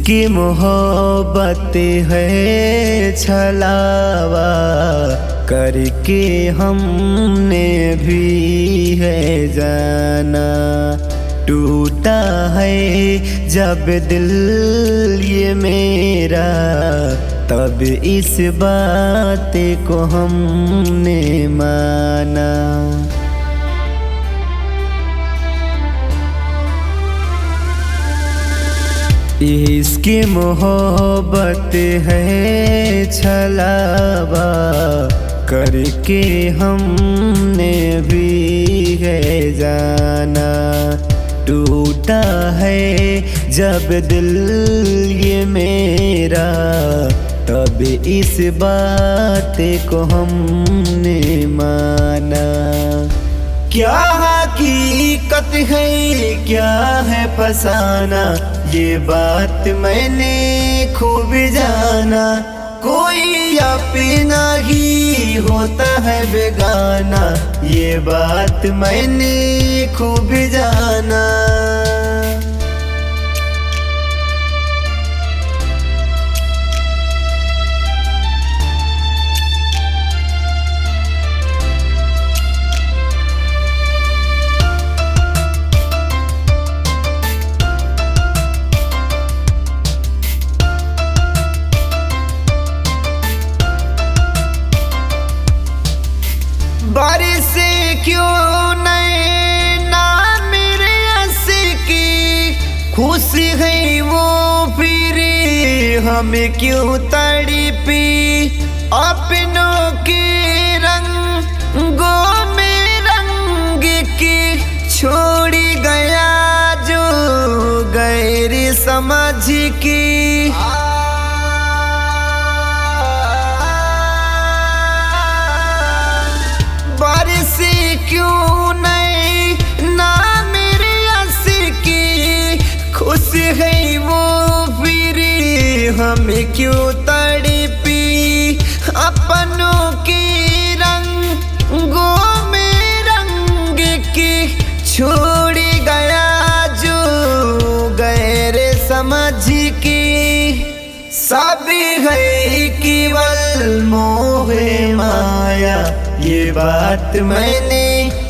इसकी मोहब्बत है छलावा करके हमने भी है जाना। टूटा है जब दिल ये मेरा, तब इस बात को हमने माना। इसकी मोहब्बत है छलावा करके हमने भी है जाना। टूटा है जब दिल ये मेरा, तब इस बात को हमने माना। क्या हकीकत है क्या है फसाना, ये बात मैंने खूब जाना। कोई अपना ही होता है बेगाना, ये बात मैंने खूब जाना। बारिश से क्यों नैना मेरे हंस की खुशी है वो, फिर हमें क्यों तड़पी अपनों के रंगों में रंग की छोड़ी गया जो गैर समझ की। बारिश क्यों नहीं ना मेरे हंस की खुशी है वो, फिर हमें क्यों तड़पी अपनों के रंगों में रंग की छोड़ गया जो गैर समझ की। सभी है केवल मोह माया, ये बात मैंने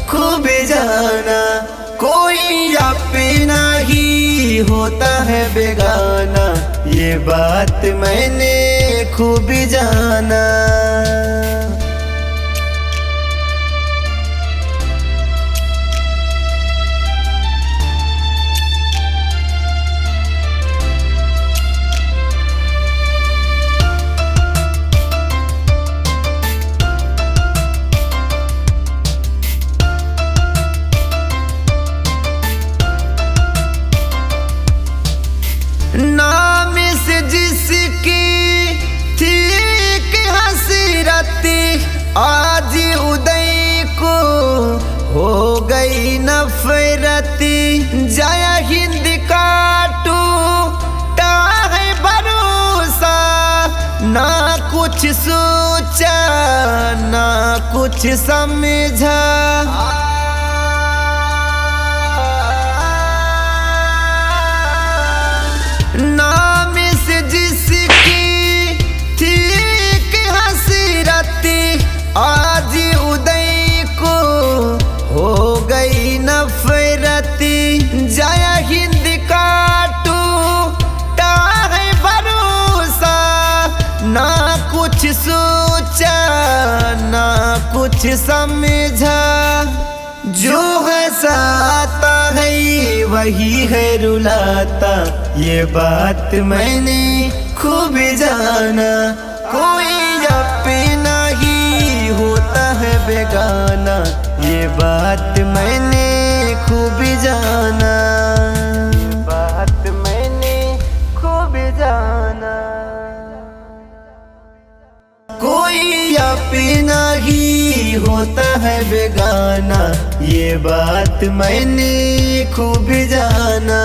खूब जाना। कोई अपना ही होता है बेगाना, ये बात मैंने खूब जाना। नाम से जिसकी थी एक हसरत, आज उदय को हो गई नफरत। जय हिंद का टूटा है भरोसा, ना कुछ सोचा ना कुछ समझा। नाम से जिसकी थी एक हसरत, आज उदय को हो गई नफरत। जय हिंद का टूटा है भरोसा, ना कुछ सोचा ना कुछ समझा। जो हंसाता है वही है रुलाता, ये बात मैंने खूब जाना। कोई अपना ही होता है बेगाना, ये बात मैंने खूब जाना। बात मैंने खूब जाना। कोई अपना ही होता है बेगाना, ये बात मैंने खूब जाना।